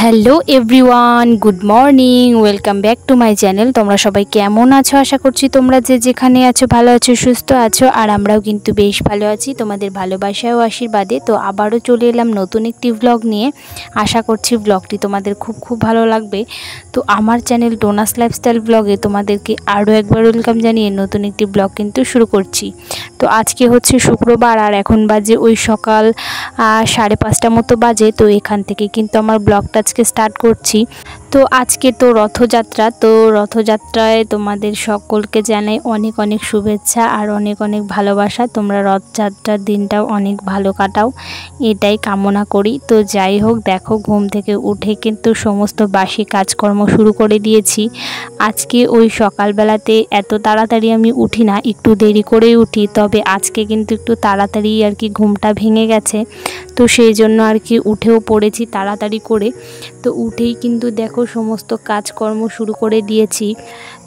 Hello everyone, good morning, welcome back to my channel. তোমরা সবাই কেমন আছো? আশা করছি তোমরা যে যেখানে আছো ভালো আছো, সুস্থ আছো। আর আমরাও কিন্তু বেশ ভালো আছি তোমাদের ভালোবাসায় ও আশীর্বাদে। তো আবারও চলে এলাম নতুন একটি ব্লগ নিয়ে। আশা করছি ব্লগটি তোমাদের খুব খুব ভালো লাগবে। তো আমার চ্যানেল ডোনাস লাইফস্টাইল ব্লগে তোমাদেরকে আরও একবার ওয়েলকাম জানিয়ে নতুন একটি ব্লগ কিন্তু শুরু করছি। তো আজকে হচ্ছে শুক্রবার, আর এখন বাজে ওই সকাল 5:30 মতো বাজে। তো এখান থেকে কিন্তু আমার ব্লগটা আজকে স্টার্ট করছি। তো আজকে তো রথযাত্রা, তো রথযাত্রায় তোমাদের সকলকে জানাই অনেক অনেক শুভেচ্ছা আর অনেক অনেক ভালোবাসা। তোমরা রথযাত্রার দিনটাও অনেক ভালো কাটাও, এটাই কামনা করি। তো যাই হোক, দেখো ঘুম থেকে উঠে কিন্তু সমস্ত বাসি কাজকর্ম শুরু করে দিয়েছি। আজকে ওই সকালবেলাতে এত তাড়াতাড়ি আমি উঠি না, একটু দেরি করেই উঠি। তবে আজকে কিন্তু একটু তাড়াতাড়ি আর কি ঘুমটা ভেঙে গেছে, তো সেই জন্য আর কি উঠেও পড়েছি তাড়াতাড়ি করে। তো উঠেই কিন্তু দেখো সমস্ত কাজকর্ম শুরু করে দিয়েছি।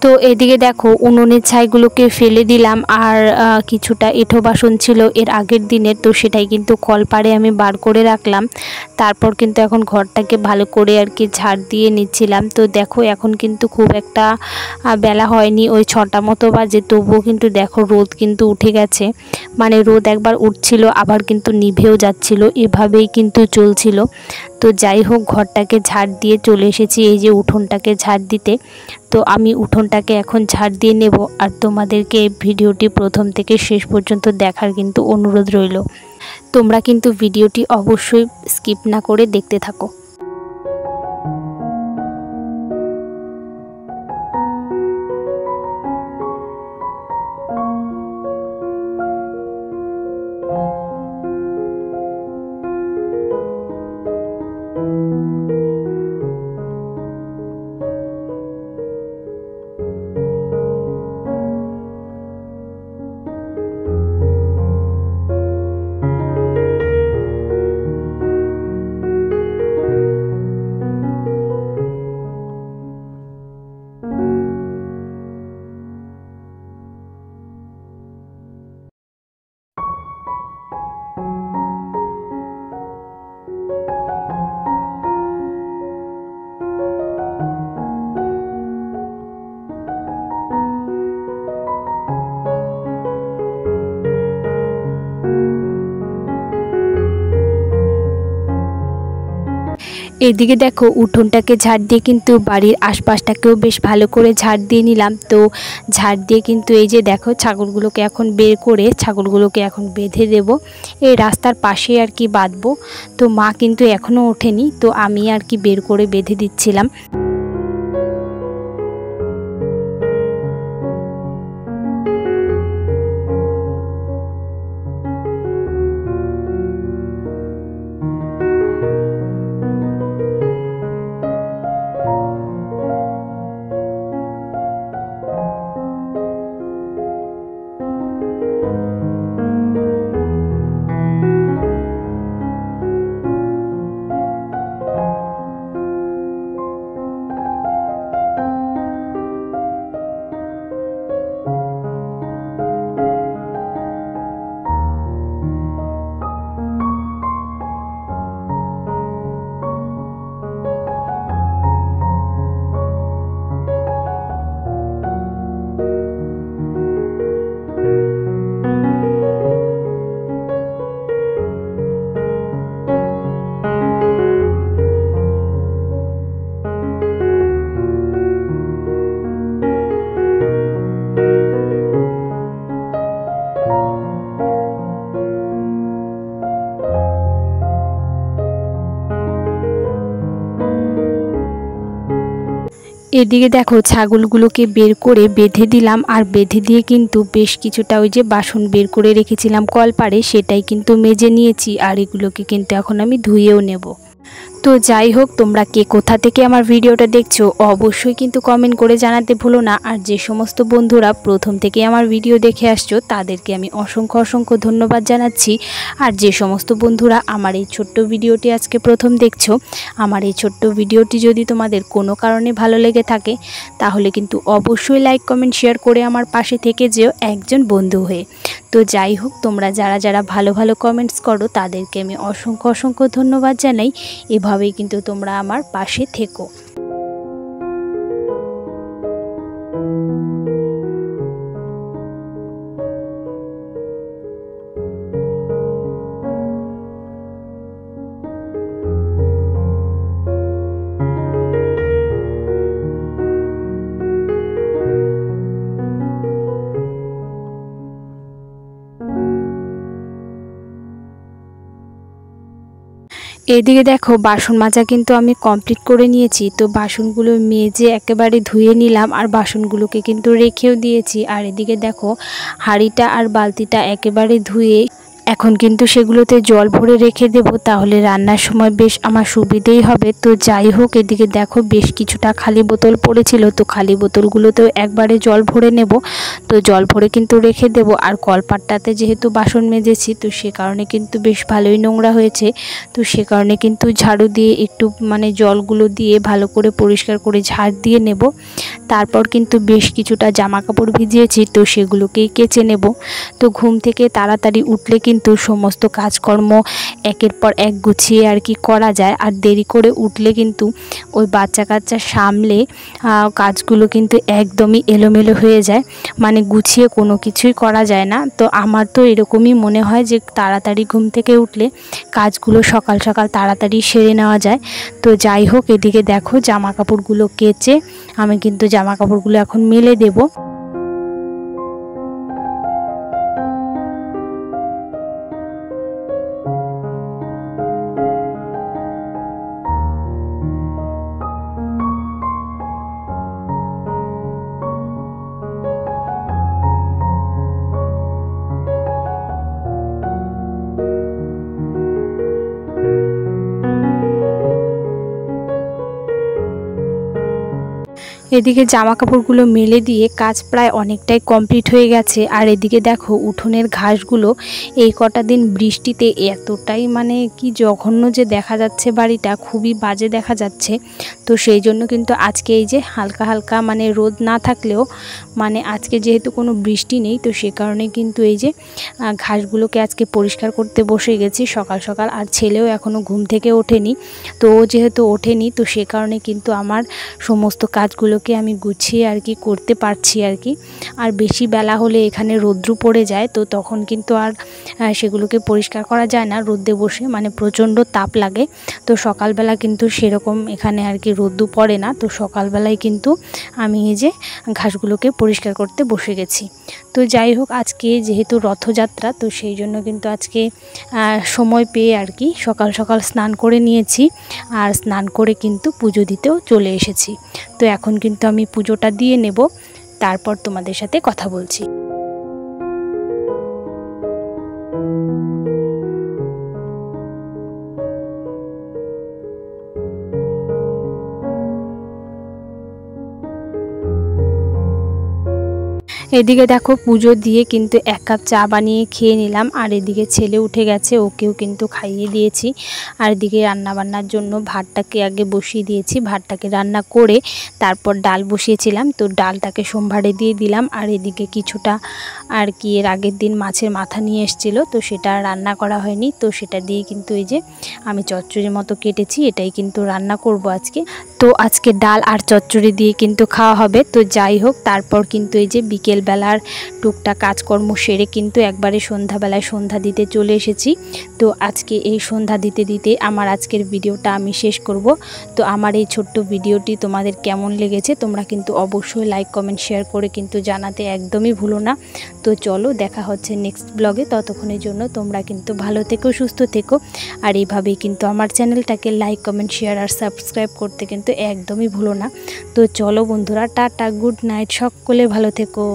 তো এদিকে দেখো উনুনের ছাইগুলোকে ফেলে দিলাম, আর কিছুটা এঁঠো বাসন ছিল এর আগের দিনের, তো সেটাই কিন্তু কলপাড়ে আমি বার করে রাখলাম। তারপর কিন্তু এখন ঘরটাকে ভালো করে আর কি ঝাড় দিয়ে নিচ্ছিলাম। তো দেখো এখন কিন্তু খুব একটা বেলা হয়নি, ওই 6টা মতো বাজে। তবুও কিন্তু দেখো রোদ কিন্তু উঠে গেছে, মানে রোদ একবার উঠছিল আবার কিন্তু নিভেও যাচ্ছিল, এভাবেই কিন্তু চলছিল। তো যাই হোক, ঘরটাকে ঝাড় দিয়ে চলে এসেছি এই যে উঠোনটাকে ঝাড় দিতে। তো আমি উঠোনটাকে এখন ঝাড় দিয়ে নেব, আর তোমাদেরকে এই ভিডিওটি প্রথম থেকে শেষ পর্যন্ত দেখার কিন্তু অনুরোধ রইল। তোমরা কিন্তু ভিডিওটি অবশ্যই স্কিপ না করে দেখতে থাকো। এদিকে দেখো উঠোনটাকে ঝাড় দিয়ে কিন্তু বাড়ির আশপাশটাকেও বেশ ভালো করে ঝাড় দিয়ে নিলাম। তো ঝাড় দিয়ে কিন্তু এই যে দেখো ছাগলগুলোকে এখন বের করে ছাগলগুলোকে এখন বেঁধে দেব, এই রাস্তার পাশে আর কি বাঁধবো। তো মা কিন্তু এখনও ওঠেনি, তো আমি আর কি বের করে বেঁধে দিচ্ছিলাম। এদিকে দেখো ছাগলগুলোকে বের করে বেঁধে দিলাম, আর বেঁধে দিয়ে কিন্তু বেশ কিছুটা ওই যে বাসন বের করে রেখেছিলাম কলপাড়ে সেটাই কিন্তু মেজে নিয়েছি, আর এগুলোকে কিন্তু এখন আমি ধুয়েও নেব। তো যাই হোক, তোমরা কে কোথা থেকে আমার ভিডিওটা দেখছো অবশ্যই কিন্তু কমেন্ট করে জানাতে ভুলো না। আর যে সমস্ত বন্ধুরা প্রথম থেকে আমার ভিডিও দেখে আসছো তাদেরকে আমি অসংখ্য ধন্যবাদ জানাচ্ছি। আর যে সমস্ত বন্ধুরা আমার এই ছোট্ট ভিডিওটি আজকে প্রথম দেখছো, আমার এই ছোট্ট ভিডিওটি যদি তোমাদের কোনো কারণে ভালো লেগে থাকে তাহলে কিন্তু অবশ্যই লাইক কমেন্ট শেয়ার করে আমার পাশে থেকে যেও একজন বন্ধু হয়ে। তো যাই হোক, তোমরা যারা ভালো কমেন্টস করো তাদেরকে আমি অসংখ্য ধন্যবাদ জানাই। এভাবেই কিন্তু তোমরা আমার পাশে থেকো। এদিকে দেখো বাসন মাজা কিন্তু আমি কমপ্লিট করে নিয়েছি। তো বাসনগুলো মেজে একেবারে ধুয়ে নিলাম, আর বাসনগুলোকে কিন্তু রেখেও দিয়েছি। আর এদিকে দেখো হাঁড়িটা আর বালতিটা একেবারে ধুয়ে এখন কিন্তু সেগুলোতে জল ভরে রেখে দেব, তাহলে রান্নার সময় বেশ আমার সুবিধেই হবে। তো যাই হোক, এদিকে দেখো বেশ কিছুটা খালি বোতল পড়েছিল, তো খালি বোতলগুলোতেও একবারে জল ভরে নেব। তো জল ভরে কিন্তু রেখে দেব। আর কলপাটটাতে যেহেতু বাসন মেজেছি তো সে কারণে কিন্তু বেশ ভালোই নোংরা হয়েছে। তো সে কারণে কিন্তু ঝাড়ু দিয়ে একটু জলগুলো দিয়ে ভালো করে পরিষ্কার করে ঝাড় দিয়ে নেব। তারপর কিন্তু বেশ কিছুটা জামা কাপড় ভিজিয়েছি, তো সেগুলোকেই কেচে নেব। তো ঘুম থেকে তাড়াতাড়ি উঠলে কিন্তু সমস্ত কাজকর্ম একের পর এক গুছিয়ে আর কি করা যায়। আর দেরি করে উঠলে কিন্তু ওই বাচ্চা কাচ্চা সামলে কাজগুলো কিন্তু একদমই এলোমেলো হয়ে যায়, গুছিয়ে কোনো কিছুই করা যায় না। তো আমার তো এরকমই মনে হয় যে তাড়াতাড়ি ঘুম থেকে উঠলে কাজগুলো সকাল তাড়াতাড়ি সেরে নেওয়া যায়। তো যাই হোক, এদিকে দেখো জামা কাপড়গুলো কেচে আমি কিন্তু জামা কাপড়গুলো এখন মেলে দেব। এদিকে জামা কাপড়গুলো মেলে দিয়ে কাজ প্রায় অনেকটাই কমপ্লিট হয়ে গেছে। আর এদিকে দেখো উঠোনের ঘাসগুলো এই কটা দিন বৃষ্টিতে এতটাই কি জঘন্য যে দেখা যাচ্ছে, বাড়িটা খুবই বাজে দেখা যাচ্ছে। তো সেই জন্য কিন্তু আজকে এই যে হালকা রোদ না থাকলেও আজকে যেহেতু কোনো বৃষ্টি নেই, তো সে কারণে কিন্তু এই যে ঘাসগুলোকে আজকে পরিষ্কার করতে বসে গেছি সকাল। আর ছেলেও এখনও ঘুম থেকে ওঠেনি, তো ও যেহেতু ওঠেনি তো সে কারণে কিন্তু আমার সমস্ত কাজগুলোকে আমি গুছিয়ে আর কি করতে পারছি আর কি। আর বেশি বেলা হলে এখানে রৌদ্র পড়ে যায়, তো তখন কিন্তু আর সেগুলোকে পরিষ্কার করা যায় না রোদে বসে, প্রচণ্ড তাপ লাগে। তো সকালবেলা কিন্তু সেরকম এখানে আর কি রোদ্দু পড়ে না। তো সকালবেলায় কিন্তু আমি এই যে ঘাসগুলোকে পরিষ্কার করতে বসে গেছি। তো যাই হোক, আজকে যেহেতু রথযাত্রা তো সেই জন্য কিন্তু আজকে সময় পেয়ে আর কি সকাল স্নান করে নিয়েছি, আর স্নান করে কিন্তু পুজো দিতেও চলে এসেছি। তো এখন কিন্তু আমি পুজোটা দিয়ে নেব, তারপর তোমাদের সাথে কথা বলছি। এদিকে দেখো পুজো দিয়ে কিন্তু 1 কাপ চা বানিয়ে খেয়ে নিলাম। আর এদিকে ছেলে উঠে গেছে, ওকেও কিন্তু খাইয়ে দিয়েছি। আর এদিকে রান্নাবান্নার জন্য ভাতটাকে আগে বসিয়ে দিয়েছি, ভাতটাকে রান্না করে তারপর ডাল বসিয়েছিলাম। তো ডালটাকে সোমবারে দিয়ে দিলাম। আর এদিকে কিছুটা আর কি এর আগের দিন মাছের মাথা নিয়ে এসেছিলো, তো সেটা রান্না করা হয়নি, তো সেটা দিয়ে কিন্তু এই যে আমি চচ্চড়ির মতো কেটেছি, এটাই কিন্তু রান্না করব আজকে। তো আজকে ডাল আর চচ্চড়ি দিয়ে কিন্তু খাওয়া হবে। তো যাই হোক, তারপর কিন্তু এই যে বিকেল বিকেলবেলার টুকটাক কাজকর্ম সেরে কিন্তু একবারে সন্ধ্যাবেলায় সন্ধ্যা দিতে চলে এসেছি। তো আজকে এই সন্ধ্যা দিতে দিতে আমার আজকের ভিডিওটা আমি শেষ করব। তো আমার এই ছোট্ট ভিডিওটি তোমাদের কেমন লেগেছে তোমরা কিন্তু অবশ্যই লাইক কমেন্ট শেয়ার করে কিন্তু জানাতে একদমই ভুলো না। তো চলো দেখা হচ্ছে নেক্সট ব্লগে, ততক্ষণের জন্য তোমরা কিন্তু ভালো থেকো, সুস্থ থেকো। আর এইভাবেই কিন্তু আমার চ্যানেলটাকে লাইক কমেন্ট শেয়ার আর সাবস্ক্রাইব করতে কিন্তু একদমই ভুলো না। তো চলো বন্ধুরা, টাটা, গুড নাইট, সকলে ভালো থেকো।